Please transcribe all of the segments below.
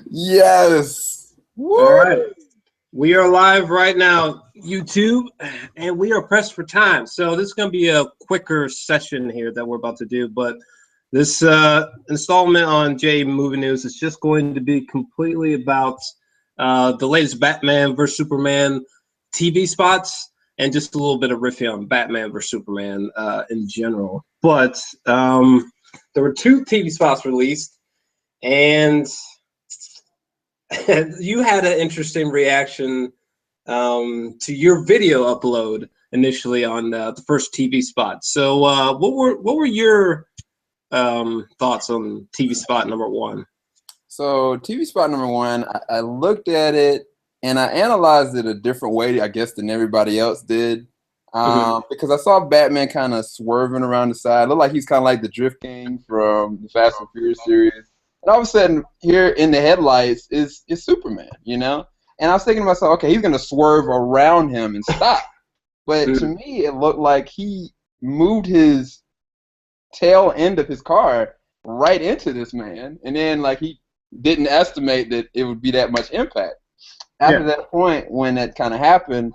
Yes. All Woo! right. We are live right now, YouTube, and we are pressed for time. So this is going to be a quicker session here that we're about to do. But this installment on J Movie News is just going to be completely about the latest Batman vs Superman TV spots and just a little bit of riffing on Batman vs Superman in general. But there were two TV spots released, and you had an interesting reaction to your video upload initially on the first TV spot. So, what were your thoughts on TV spot number one? So TV spot number one, I looked at it and I analyzed it a different way, I guess, than everybody else did. Mm-hmm. Because I saw Batman kind of swerving around the side. Looked like he's kind of like the Drift King from the Fast and Furious series. And all of a sudden, here in the headlights is Superman, you know? And I was thinking to myself, okay, he's going to swerve around him and stop. But to me, it looked like he moved his tail end of his car right into this man. And then, like, he didn't estimate that it would be that much impact. After Yeah. that point, when that kind of happened,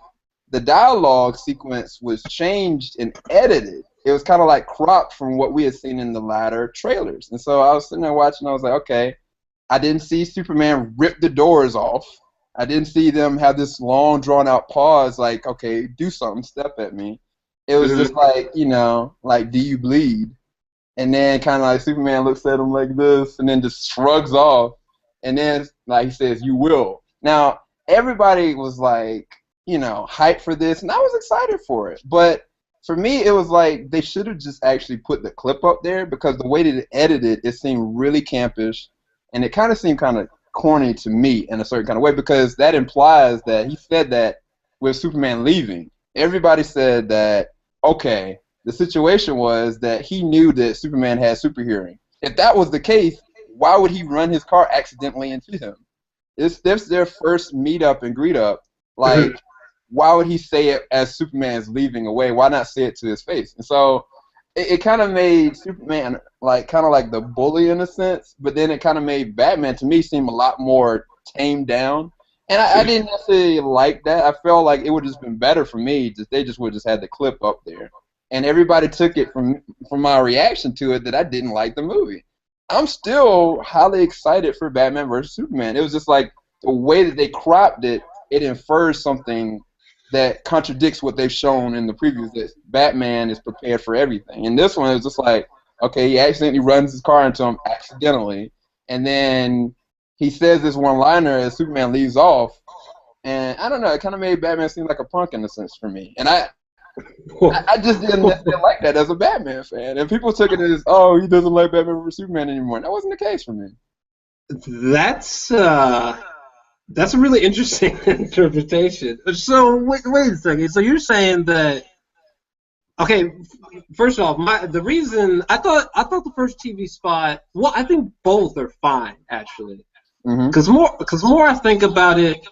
the dialogue sequence was changed and edited. It was kind of like cropped from what we had seen in the latter trailers. And so I was sitting there watching, I was like, okay, I didn't see Superman rip the doors off. I didn't see them have this long, drawn-out pause like, okay, do something, step at me. It was just Mm-hmm. like, like, do you bleed? And then kind of like Superman looks at him like this and then just shrugs off. And then like he says, you will. Now, everybody was like, hyped for this, and I was excited for it. But for me, it was like they should have just actually put the clip up there because the way that it edited, it seemed really campish, and it kind of seemed kind of corny to me in a certain kind of way because that implies that he said that with Superman leaving. Everybody said that, okay, the situation was that he knew that Superman had super hearing. If that was the case, why would he run his car accidentally into him? It's their first meet up and greet up. Like, why would he say it as Superman's leaving away? Why not say it to his face? And so it kind of made Superman like kind of like the bully in a sense, but then it kind of made Batman to me seem a lot more tamed down. And I didn't necessarily like that. I felt like it would have just been better for me. They just would have just had the clip up there, and everybody took it from my reaction to it that I didn't like the movie. I'm still highly excited for Batman vs Superman. It was just like the way that they cropped it. It infers something that contradicts what they've shown in the previews that Batman is prepared for everything. And this one is just like, okay, he accidentally runs his car into him accidentally, and then he says this one-liner as Superman leaves off, and I don't know, it kind of made Batman seem like a punk in a sense for me. And I just didn't necessarily like that as a Batman fan. And people took it as, oh, he doesn't like Batman vs Superman anymore. And that wasn't the case for me. That's a really interesting interpretation. So wait a second. So you're saying that okay? First off, the reason I thought the first TV spot. Well, I think both are fine actually. Mm-hmm. Because more I think about it,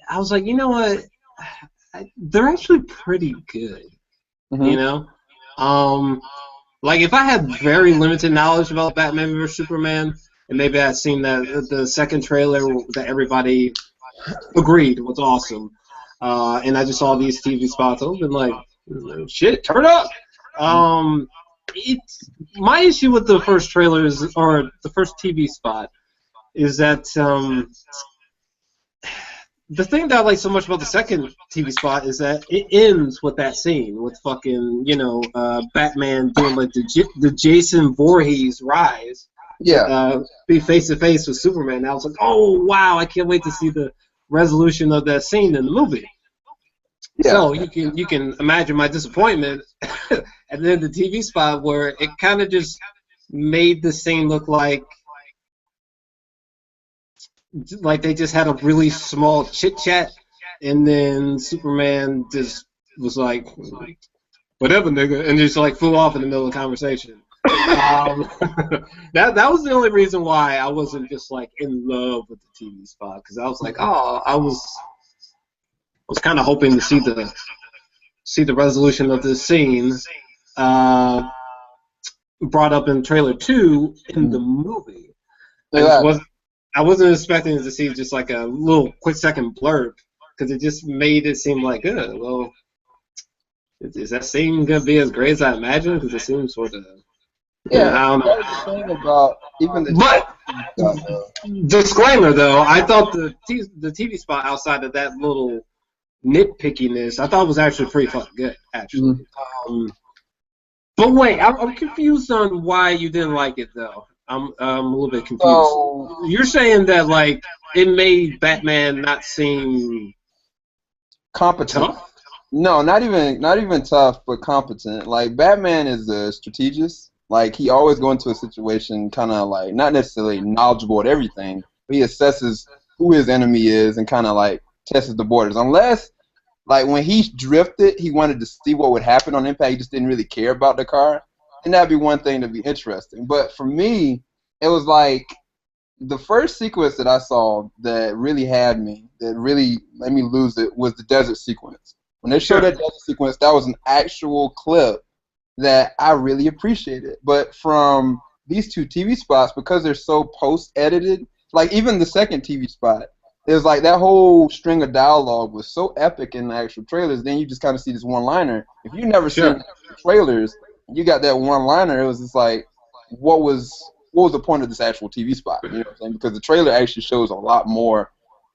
I was like, you know what? They're actually pretty good. You Mm-hmm. know, um, like if I had very limited knowledge about Batman vs Superman, and maybe I'd seen that the second trailer that everybody agreed was awesome, and I just saw these TV spots, I would have been like, shit, turn up. Um, it's my issue with the first trailers or the first TV spot is that the thing that I like so much about the second TV spot is that it ends with that scene with fucking Batman doing like the Jason Voorhees rise, Yeah. be face to face with Superman. And I was like, oh wow, I can't wait to see the resolution of that scene in the movie. Yeah. So you can imagine my disappointment, and then the TV spot where it kind of just made the scene look like they just had a really small chit chat, and then Superman just was like, "Whatever, nigga," and just like flew off in the middle of the conversation. Um, that was the only reason why I wasn't just like in love with the TV spot because I was like, oh, I was kind of hoping to see the resolution of this scene uh, brought up in trailer 2 in the movie. I just Exactly. wasn't. I wasn't expecting to see just like a little quick second blurb because it just made it seem like, well, is that scene gonna be as great as I imagined? Because it seems sort of, Yeah, I don't that know. was the thing about even the But stuff, though. disclaimer though, I thought the TV spot outside of that little nitpickiness, I thought was actually pretty fucking good, actually. Mhm. But wait, I'm confused on why you didn't like it though. I'm a little bit confused. So You're saying that like it made Batman not seem competent. tough? No, not even tough, but competent. Like Batman is a strategist. Like he always go into a situation kind of like not necessarily knowledgeable at everything, but he assesses who his enemy is and kind of like tests the borders. Unless like when he drifted, he wanted to see what would happen on impact. He just didn't really care about the car, and that'd be one thing to be interesting. But for me, it was like the first sequence that I saw that really had me, that really made me lose it, was the desert sequence. When they showed Sure. that desert sequence, that was an actual clip that I really appreciated. But from these two TV spots, because they're so post-edited, like even the second TV spot, it was like that whole string of dialogue was so epic in the actual trailers. Then you just kind of see this one-liner. If you've never seen Sure. the trailers, you got that one-liner. It was just like, what was the point of this actual TV spot? You know what I'm saying? Because the trailer actually shows a lot more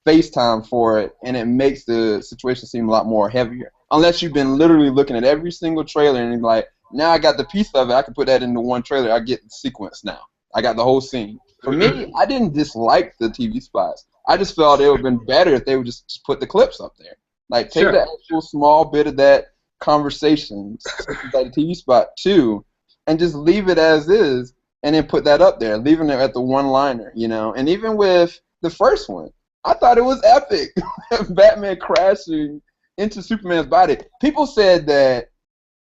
FaceTime for it, and it makes the situation seem a lot more heavier. Unless you've been literally looking at every single trailer and you're like, now I got the piece of it, I can put that into one trailer. I get the sequence now. I got the whole scene. For me, I didn't dislike the TV spots. I just felt it would have been better if they would just put the clips up there. Like, take Sure. the actual small bit of that conversation, like the TV spot too, and just leave it as is, and then put that up there, leaving it at the one-liner, you know. And even with the first one, I thought it was epic. Batman crashing into Superman's body. People said that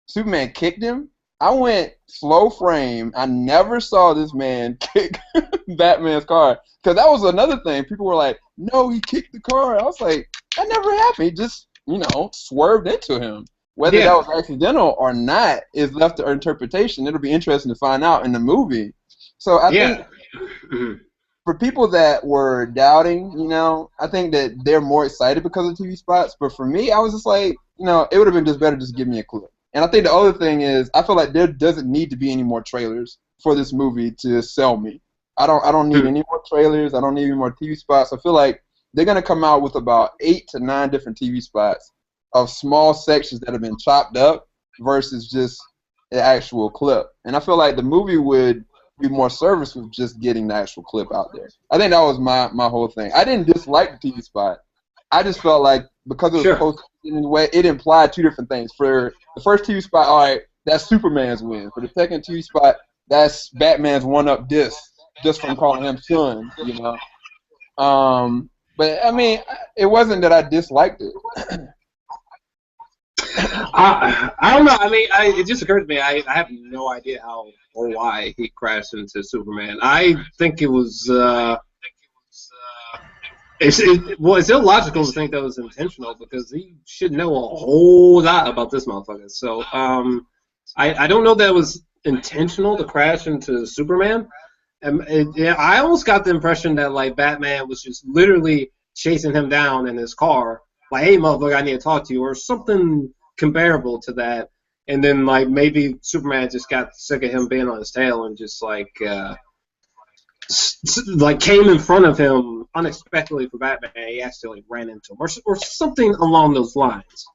Superman kicked him. I went slow frame. I never saw this man kick Batman's car. Because that was another thing. People were like, no, he kicked the car. I was like, that never happened. He just, swerved into him. Whether that Yeah. was accidental or not is left to interpretation. It'll be interesting to find out in the movie. So I think Yeah. Mhm. for people that were doubting, I think that they're more excited because of TV spots. But for me, I was just like, it would have been just better just give me a clip. And I think the other thing is, I feel like there doesn't need to be any more trailers for this movie to sell me. I don't need any more trailers. I don't need any more TV spots. I feel like they're gonna come out with about 8 to 9 different TV spots of small sections that have been chopped up versus just the actual clip. And I feel like the movie would be more service with just getting the actual clip out there. I think that was my whole thing. I didn't dislike the TV spot. I just felt like because it was Sure. posted in a way, it implied two different things. For the first TV spot, all right, that's Superman's win. For the second TV spot, that's Batman's one-up diss just from calling him son. But I mean, it wasn't that I disliked it. I don't know. I mean, it just occurred to me. I have no idea how or why he crashed into Superman. I think it was. It's illogical to think that was intentional because he should know a whole lot about this motherfucker. So I don't know that it was intentional to crash into Superman. Yeah, I almost got the impression that like Batman was just literally chasing him down in his car, like, "Hey, motherfucker, I need to talk to you," or something comparable to that. And then like maybe Superman just got sick of him being on his tail and just like came in front of him unexpectedly for Batman. He accidentally ran into him, or something along those lines.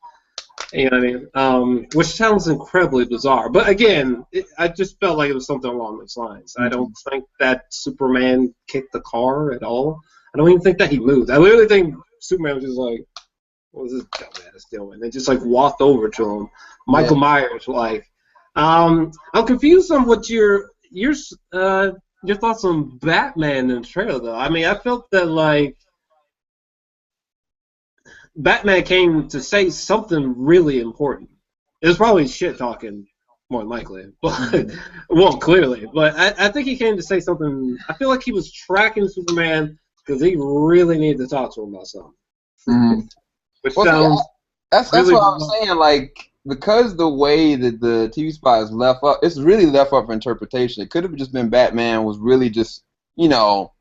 You know what I mean? Which sounds incredibly bizarre. But again, I just felt like it was something along those lines. I don't think that Superman kicked the car at all. I don't even think that he moved. I literally think Superman was just like, what was this dumbass doing? They just like walked over to him. Yeah. Michael Myers, like, I'm confused on what your thoughts on Batman in the trailer, though. I mean, I felt that like Batman came to say something really important. It was probably shit talking, more than likely, but well, clearly. But I think he came to say something. I feel like he was tracking Superman because he really needed to talk to him about something. Mhm. Which Well, sounds that's really what I'm saying. Like, because the way that the TV spot is left up, it's really left up for interpretation. It could have just been Batman was really just, you know,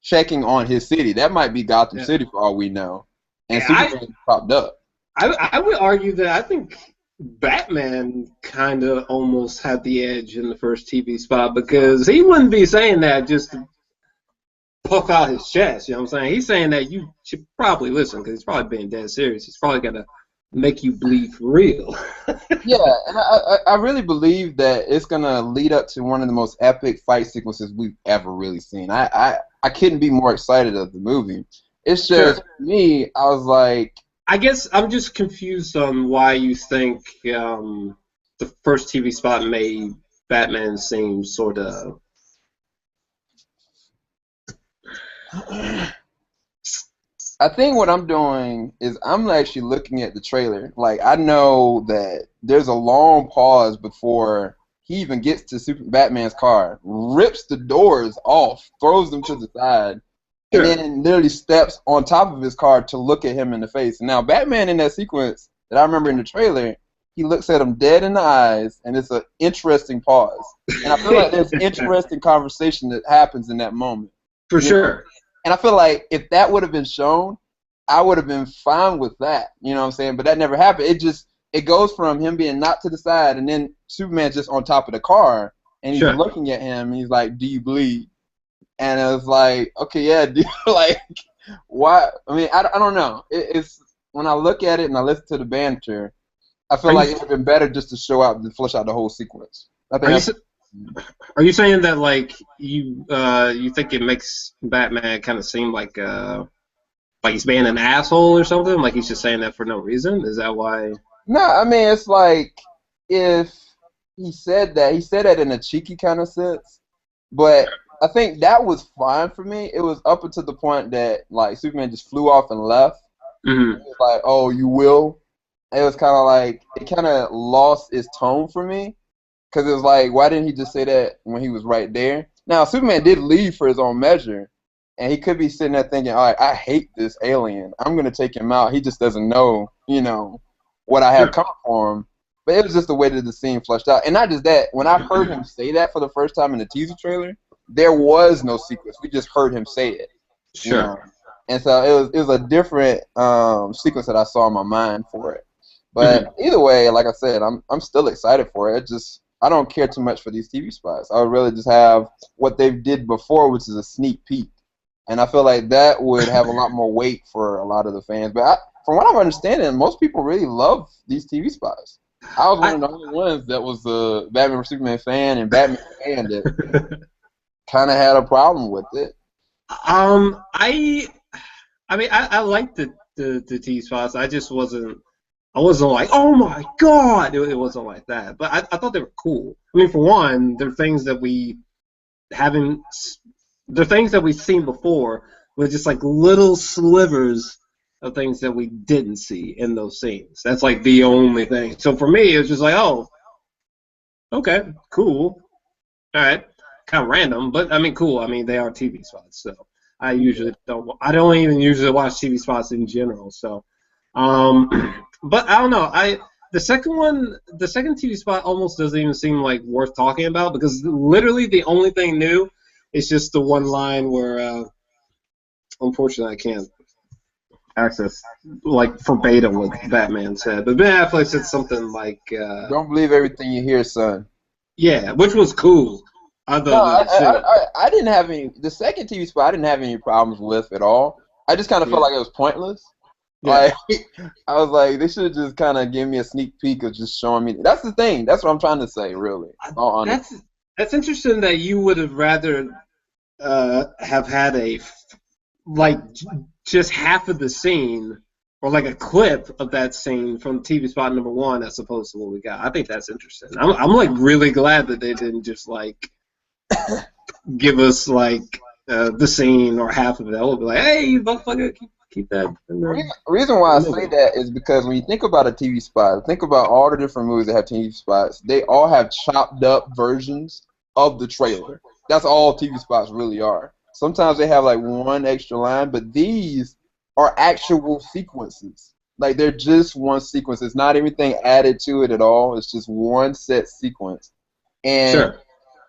checking on his city. That might be Gotham Yeah. City for all we know. And Yeah, Superman popped up. I would argue that I think Batman kind of almost had the edge in the first TV spot because he wouldn't be saying that just to puff out his chest. You know what I'm saying? He's saying that you should probably listen because he's probably being dead serious. He's probably gonna make you bleed for real. Yeah, and I really believe that it's gonna lead up to one of the most epic fight sequences we've ever really seen. I couldn't be more excited of the movie. It's just Sure. me. I was like, I guess I'm just confused on why you think the first TV spot made Batman seem sort of. I think what I'm doing is I'm actually looking at the trailer. Like I know that there's a long pause before he even gets to Batman's car, rips the doors off, throws them to the side, and Sure. then literally steps on top of his car to look at him in the face. Now Batman in that sequence that I remember in the trailer, he looks at him dead in the eyes, and it's an interesting pause. And I feel like there's interesting conversation that happens in that moment. For You know? sure. And I feel like if that would have been shown, I would have been fine with that. You know what I'm saying? But that never happened. It goes from him being knocked to the side and then Superman's just on top of the car and he's Sure. looking at him and he's like, "Do you bleed?" And I was like, "Okay, yeah, do like why?" I mean, I don't know. It's when I look at it and I listen to the banter, I feel Are like it you would have been better just to show out and flesh out the whole sequence. I think are you that's are you saying that like you think it makes Batman kind of seem like he's being an asshole or something? Like he's just saying that for no reason? Is that why? no. I mean, it's like if he said that in a cheeky kind of sense, but I think that was fine for me. It was up until the point that like Superman just flew off and left. It Mm-hmm. was like, "Oh, you will." It was kind of like it kind of lost its tone for me because it was like, why didn't he just say that when he was right there? Now Superman did leave for his own measure, and he could be sitting there thinking, "All right, I hate this alien. I'm gonna take him out. He just doesn't know, what I have Sure. coming for him." But it was just the way that the scene fleshed out, and not just that. When I heard him say that for the first time in the teaser trailer, there was no sequence. We just heard him say it, you know. Sure. And so it was a different sequence that I saw in my mind for it. Mm-hmm. But either way, like I said, I'm still excited for it. It just I don't care too much for these TV spots. I would really just have what they did before, which is a sneak peek. And I feel like that would have a lot more weight for a lot of the fans. But from what I'm understanding, most people really love these TV spots. I was one I of the only ones that was a Batman vs Superman fan and Batman fan that kind of had a problem with it. I mean I like the T spots. I wasn't like, oh my god, it wasn't like that. But I thought they were cool. I mean, for one, they're things that we haven't, they're things that we've seen before, with just like little slivers of things that we didn't see in those scenes. That's like the only thing. So for me, it was just like, oh, okay, cool, all right, kind of random, but I mean, cool. I mean, they are TV spots, so I don't even usually watch TV spots in general. So, um, but I don't know. The second TV spot almost doesn't even seem like worth talking about because literally the only thing new is just the one line where, unfortunately, I can't access like verbatim what Batman said, but Ben Affleck said something like, Don't believe everything you hear, son. yeah, which was cool. I No, thought that shit. I didn't have any. The second TV spot I didn't have any problems with at all. I just kind of felt Yeah, like it was pointless. yeah. Like I was like, they should have just kind of give me a sneak peek of just showing me. That's the thing. That's what I'm trying to say, really. All honest. That's interesting that you would have rather have had like just half of the scene or like a clip of that scene from TV spot number one as opposed to what we got. I think that's interesting. I'm like really glad that they didn't just like give us like the scene or half of it. I would be like, hey, you motherfucker, keep that in Reason why the I say movie. that is because when you think about a TV spot, think about all the different movies that have TV spots. They all have chopped up versions of the trailer. That's all TV spots really are. Sometimes they have like one extra line, but these are actual sequences. Like they're just one sequence. It's not anything added to it at all. It's just one set sequence. And Sure.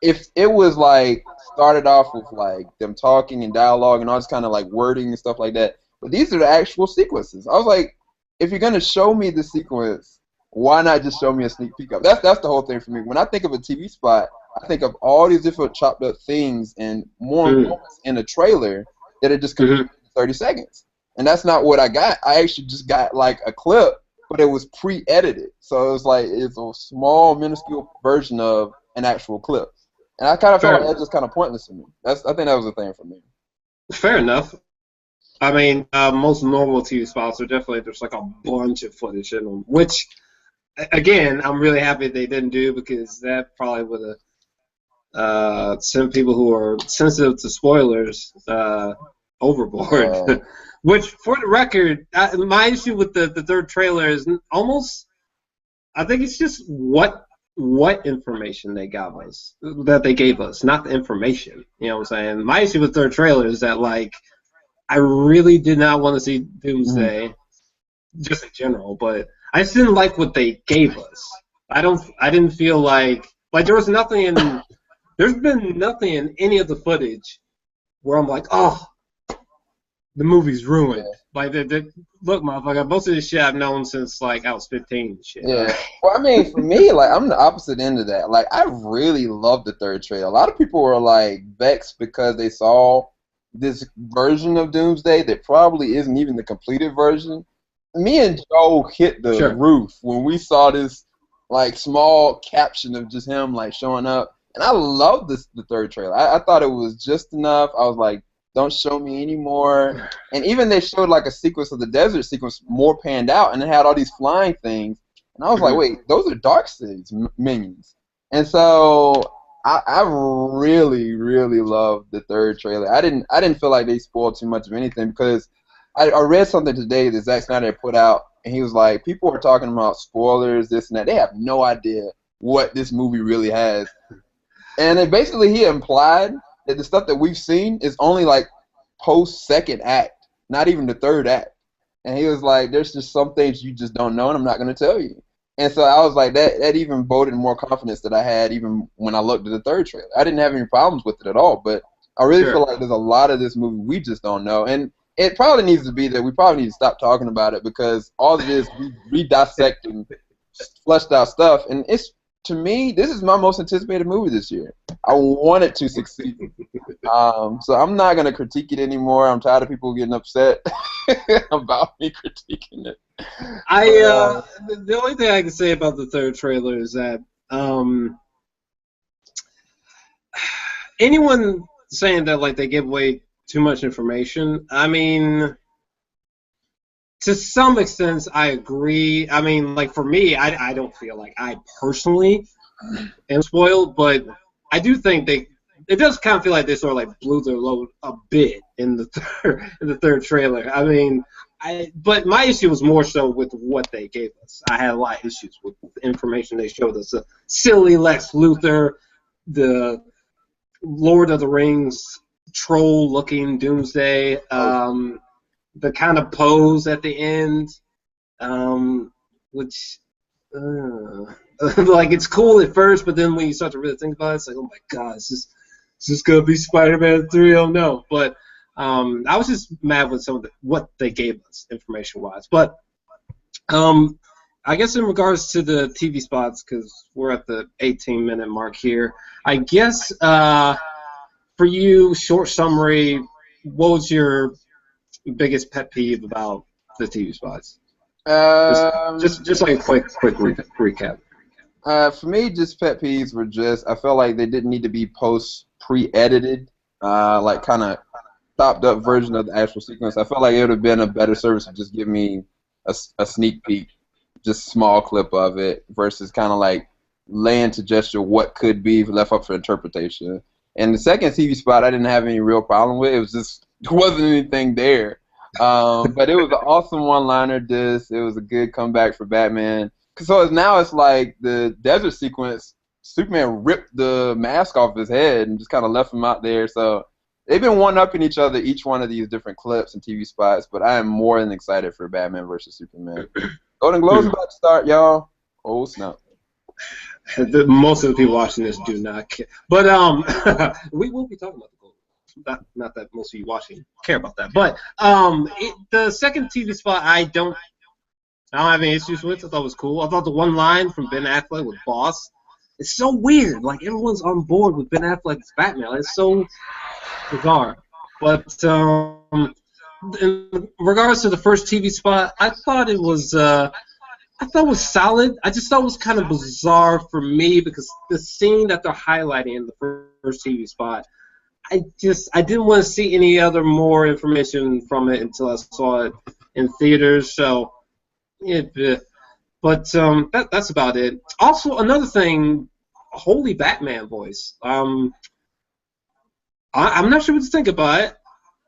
if it was like started off with like them talking and dialogue and all this kind of like wording and stuff like that, but these are the actual sequences. I was like, if you're gonna show me the sequence, why not just show me a sneak peek of it? That's the whole thing for me. When I think of a TV spot, I think of all these different chopped up things and more moments in a trailer that are just completely 30 seconds. And that's not what I got. I actually just got like a clip, but it was pre-edited. So it was like it's a small, minuscule version of an actual clip. And I kind of felt like that's just kind of pointless to me. I think that was the thing for me. Fair enough. I mean, most normal TV spots are definitely there's like a bunch of footage in them, which, again, I'm really happy they didn't do because that probably would have sent people who are sensitive to spoilers overboard. Which, for the record, my issue with the third trailer is almost, I think it's just what information they gave us, not the information. You know what I'm saying? My issue with the third trailer is that, like, I really did not want to see Doomsday, just in general, but I just didn't like what they gave us. I didn't feel like there's been nothing in any of the footage where I'm like, oh, the movie's ruined. Yeah. Like, look, motherfucker, most of this shit I've known since, like, I was 15 and shit. Yeah. Well, I mean, for me, like, I'm the opposite end of that. Like, I really loved the third trailer. A lot of people were, like, vexed because they saw this version of Doomsday that probably isn't even the completed version. Me and Joe hit the roof when we saw this, like, small caption of just him, like, showing up. And I loved the third trailer. I thought it was just enough. I was like, don't show me anymore. And even they showed like a sequence of the desert sequence more panned out, and it had all these flying things. And I was like, wait, those are Darkseid's minions. And so I really, really loved the third trailer. I didn't feel like they spoiled too much of anything because I read something today that Zack Snyder put out, and he was like, people are talking about spoilers, this and that. They have no idea what this movie really has. And then basically he implied that the stuff that we've seen is only like post-second act, not even the third act. And he was like, there's just some things you just don't know, and I'm not going to tell you. And so I was like, that even boded more confidence that I had even when I looked at the third trailer. I didn't have any problems with it at all, but I really feel like there's a lot of this movie we just don't know. And it probably needs to be that we probably need to stop talking about it because all of this, we dissecting fleshed out stuff, and it's, to me, this is my most anticipated movie this year. I want it to succeed. So I'm not going to critique it anymore. I'm tired of people getting upset about me critiquing it. The only thing I can say about the third trailer is that anyone saying that like they give away too much information, I mean, to some extent, I agree. I mean, like, for me, I don't feel like I personally am spoiled, but I do think it does kind of feel like they sort of like blew their load a bit in the third trailer. I mean, but my issue was more so with what they gave us. I had a lot of issues with the information they showed us. The silly Lex Luthor, the Lord of the Rings troll-looking Doomsday, the kind of pose at the end, which, like, it's cool at first, but then when you start to really think about it, it's like, oh my god, is this gonna be Spider-Man 3? Oh no. But I was just mad with some of what they gave us information-wise. But I guess in regards to the TV spots, because we're at the 18-minute mark here, I guess for you, short summary, what was your biggest pet peeve about the TV spots? Just like a quick recap. For me, just pet peeves were just, I felt like they didn't need to be pre-edited, like kind of chopped up version of the actual sequence. I felt like it would have been a better service to just give me a sneak peek, just small clip of it, versus kind of like laying to gesture what could be left up for interpretation. And the second TV spot, I didn't have any real problem with. It was just, there wasn't anything there. But it was an awesome one-liner disc. It was a good comeback for Batman. So now it's like the desert sequence, Superman ripped the mask off his head and just kind of left him out there. So they've been one-upping each other, each one of these different clips and TV spots, but I am more than excited for Batman versus Superman. Golden Globes about to start, y'all. Oh, snap. Most of the people watching this do not care. But we will be talking about the gold. Not that most of you watching care about that. But the second TV spot, I don't have any issues with. I thought it was cool. I thought the one line from Ben Affleck with Boss, it's so weird. Like everyone's on board with Ben Affleck's Batman. It's so bizarre. But in regards to the first TV spot, I thought it was solid. I just thought it was kind of bizarre for me because the scene that they're highlighting in the first TV spot, I didn't want to see any other more information from it until I saw it in theaters. So, yeah, but that's about it. Also, another thing, holy Batman voice. I'm not sure what to think about it.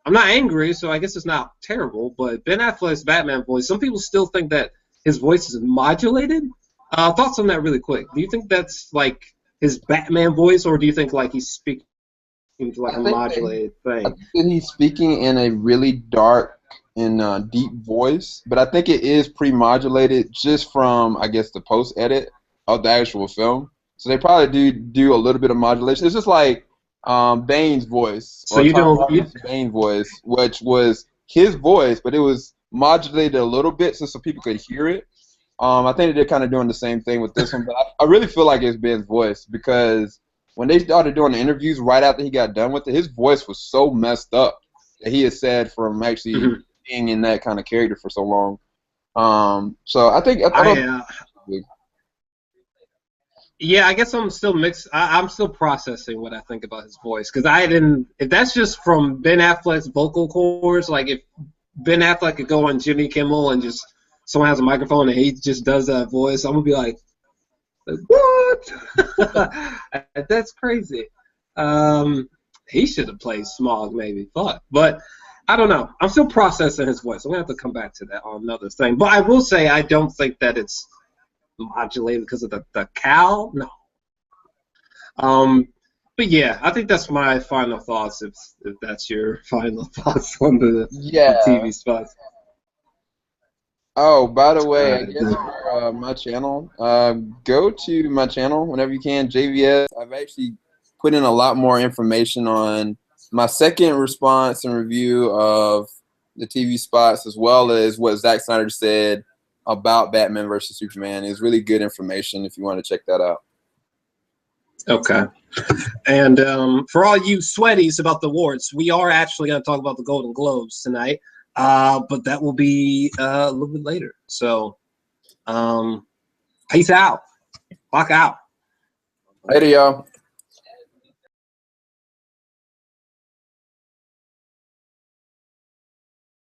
I'm not angry, so I guess it's not terrible. But Ben Affleck's Batman voice, some people still think that his voice is modulated. Thoughts on that really quick. Do you think that's like his Batman voice, or do you think like he's speaking to like a modulated thing? I think that he's speaking in a really dark and deep voice, but I think it is pre-modulated just from, I guess, the post-edit of the actual film. So they probably do a little bit of modulation. It's just like Bane's voice, so you don't Bane's voice, which was his voice, but it was modulated a little bit so people could hear it. I think they're kind of doing the same thing with this one, but I really feel like it's Ben's voice because when they started doing the interviews right after he got done with it, his voice was so messed up that he had said from actually being in that kind of character for so long. So I think yeah, I guess I'm still mixed. I'm still processing what I think about his voice because I didn't. If that's just from Ben Affleck's vocal cords, like if Ben Affleck could go on Jimmy Kimmel and just someone has a microphone and he just does that voice, I'm gonna be like what? That's crazy. He should have played Smog maybe, but I don't know. I'm still processing his voice. I'm gonna have to come back to that on another thing. But I will say I don't think that it's modulated because of the cow. No. But yeah, I think that's my final thoughts. If that's your final thoughts on the TV spots. Oh, by the way, I guess for my channel, go to my channel whenever you can, JVS. I've actually put in a lot more information on my second response and review of the TV spots, as well as what Zack Snyder said about Batman versus Superman. It's really good information if you want to check that out. Okay. And for all you sweaties about the awards, we are actually going to talk about the Golden Globes tonight. But that will be a little bit later. So, peace out. Fuck out. Later, y'all.